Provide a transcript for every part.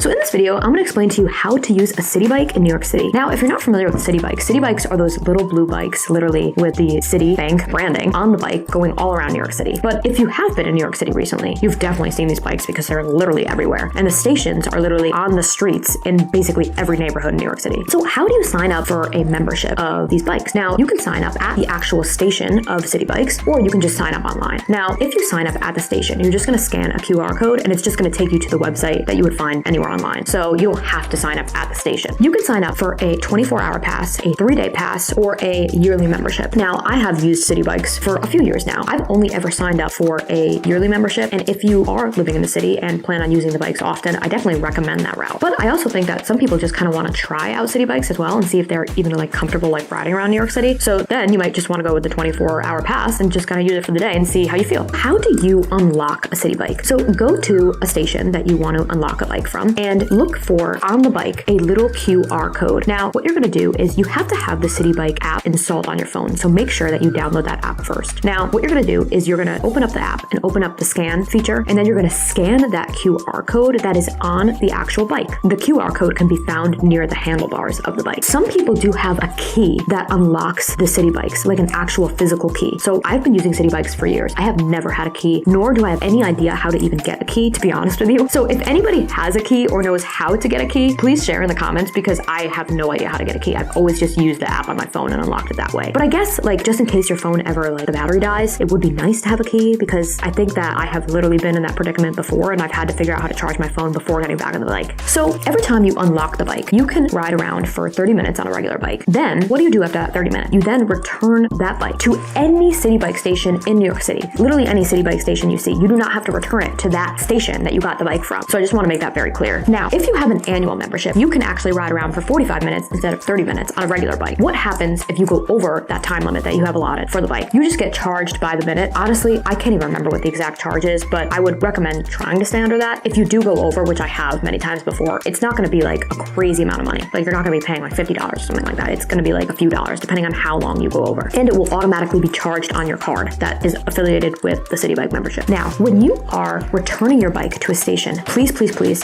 So in this video, I'm going to explain to you how to use a Citibike in New York City. Now, if you're not familiar with Citibikes are those little blue bikes, literally with the Citibank branding on the bike going all around New York City. But if you have been in New York City recently, you've definitely seen these bikes because they're literally everywhere. And the stations are literally on the streets in basically every neighborhood in New York City. So how do you sign up for a membership of these bikes? Now, you can sign up at the actual station of Citibikes, or you can just sign up online. Now, if you sign up at the station, you're just going to scan a QR code and it's just going to take you to the website that you would find anywhere online. So you don't have to sign up at the station. You can sign up for a 24-hour pass, a 3-day pass, or a yearly membership. Now, I have used Citibikes for a few years now. I've only ever signed up for a yearly membership, and if you are living in the city and plan on using the bikes often, I definitely recommend that route. But I also think that some people just kind of want to try out Citibikes as well and see if they're even like comfortable like riding around New York City. So then you might just want to go with the 24-hour pass and just kind of use it for the day and see how you feel. How do you unlock a Citibike? So go to a station that you want to unlock a bike from and look for on the bike a little QR code. Now, what you're going to do is you have to have the Citibike app installed on your phone. So make sure that you download that app first. Now, what you're going to do is you're going to open up the app and open up the scan feature, and then you're going to scan that QR code that is on the actual bike. The QR code can be found near the handlebars of the bike. Some people do have a key that unlocks the Citibikes, like an actual physical key. So I've been using Citibikes for years. I have never had a key, nor do I have any idea how to even get a key, to be honest with you. So if anybody has a key or knows how to get a key, please share in the comments because I have no idea how to get a key. I've always just used the app on my phone and unlocked it that way. But I guess like just in case your phone ever like the battery dies, it would be nice to have a key because I think that I have literally been in that predicament before and I've had to figure out how to charge my phone before getting back on the bike. So every time you unlock the bike, you can ride around for 30 minutes on a regular bike. Then what do you do after that 30 minutes? You then return that bike to any Citibike station in New York City. Literally any Citibike station you see. You do not have to return it to that station that you got the bike from. So I just want to make that very clear. Now, if you have an annual membership, you can actually ride around for 45 minutes instead of 30 minutes on a regular bike. What happens if you go over that time limit that you have allotted for the bike? You just get charged by the minute. Honestly, I can't even remember what the exact charge is, but I would recommend trying to stay under that. If you do go over, which I have many times before, it's not going to be like a crazy amount of money. Like you're not going to be paying like $50 or something like that. It's going to be like a few dollars depending on how long you go over. And it will automatically be charged on your card that is affiliated with the Citibike membership. Now, when you are returning your bike to a station, please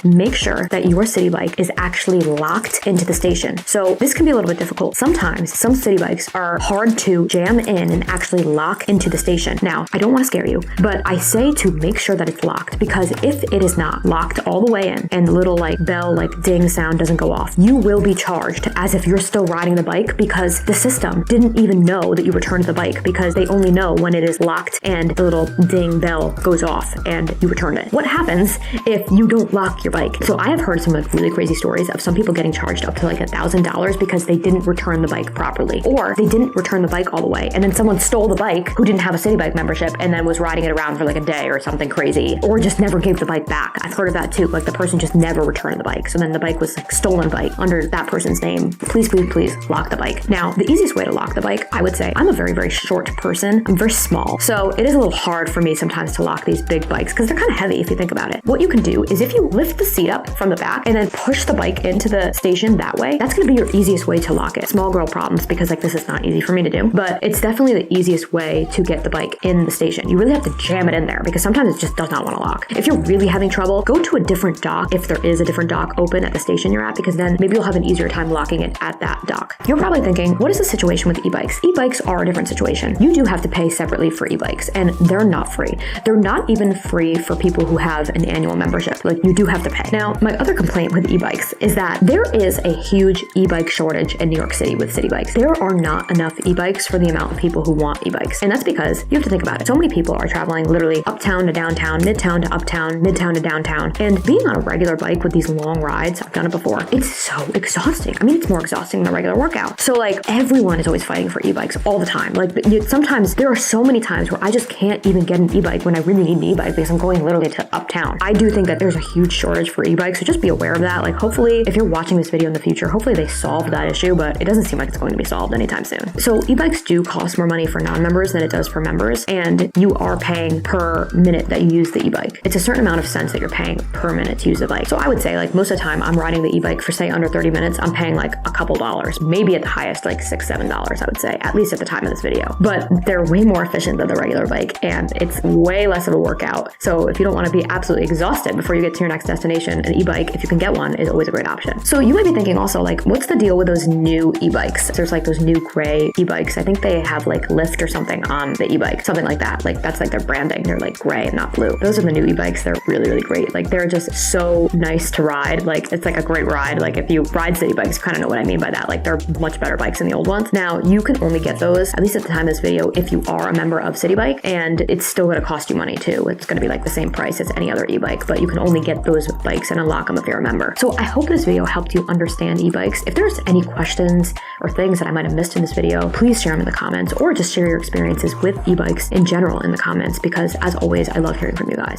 make sure that your Citibike is actually locked into the station. So this can be a little bit difficult. Sometimes some Citibikes are hard to jam in and actually lock into the station. Now, I don't want to scare you, but I say to make sure that it's locked because if it is not locked all the way in and the little like bell, like ding sound doesn't go off, you will be charged as if you're still riding the bike because the system didn't even know that you returned the bike because they only know when it is locked and the little ding bell goes off and you returned it. What happens if you don't lock your bike? So I have heard some like really crazy stories of some people getting charged up to like $1,000 because they didn't return the bike properly, or they didn't return the bike all the way and then someone stole the bike who didn't have a Citibike membership and then was riding it around for like a day or something crazy, or just never gave the bike back. I've heard of that too. Like the person just never returned the bike. So then the bike was like stolen bike under that person's name. Please lock the bike. Now, the easiest way to lock the bike, I would say, I'm a very short person. I'm very small. So it is a little hard for me sometimes to lock these big bikes because they're kind of heavy if you think about it. What you can do is if you lift the seat up from the back and then push the bike into the station that way, that's going to be your easiest way to lock it. Small girl problems because like this is not easy for me to do, but it's definitely the easiest way to get the bike in the station. You really have to jam it in there because sometimes it just does not want to lock. If you're really having trouble, go to a different dock if there is a different dock open at the station you're at, because then maybe you'll have an easier time locking it at that dock. You're probably thinking, what is the situation with e-bikes? E-bikes are a different situation. You do have to pay separately for e-bikes and they're not free. They're not even free for people who have an annual membership. Like you do have to pay. Now, my other complaint with e-bikes is that there is a huge e-bike shortage in New York City with Citibikes. There are not enough e-bikes for the amount of people who want e-bikes. And that's because you have to think about it. So many people are traveling literally uptown to downtown, midtown to uptown, midtown to downtown. And being on a regular bike with these long rides, I've done it before, it's so exhausting. I mean, it's more exhausting than a regular workout. So like everyone is always fighting for e-bikes all the time. Like sometimes there are so many times where I just can't even get an e-bike when I really need an e-bike because I'm going literally to uptown. I do think that there's a huge shortage for e-bikes, so just be aware of that. Like hopefully if you're watching this video in the future, hopefully they solve that issue, but it doesn't seem like it's going to be solved anytime soon. So e-bikes do cost more money for non-members than it does for members, and you are paying per minute that you use the e-bike. It's a certain amount of cents that you're paying per minute to use the bike. So I would say like most of the time I'm riding the e-bike for say under 30 minutes, I'm paying like a couple dollars, maybe at the highest like $6, $7, I would say, at least at the time of this video. But they're way more efficient than the regular bike and it's way less of a workout. So if you don't want to be absolutely exhausted before you get to your next destination, an e-bike e-bike, if you can get one, is always a great option. So you might be thinking also, like, what's the deal with those new e-bikes? There's like those new gray e-bikes. I think they have like lift or something on the e-bike, something like that. Like that's like their branding. They're like gray and not blue. Those are the new e-bikes. They're really, really great. Like they're just so nice to ride. Like it's like a great ride. Like if you ride Citibikes, you kind of know what I mean by that. Like they're much better bikes than the old ones. Now you can only get those, at least at the time of this video, if you are a member of Citibike, and it's still going to cost you money too. It's going to be like the same price as any other e-bike, but you can only get those bikes and unlock them if you're a member. So I hope this video helped you understand e-bikes. If there's any questions or things that I might have missed in this video, please share them in the comments, or just share your experiences with e-bikes in general in the comments, because as always, I love hearing from you guys.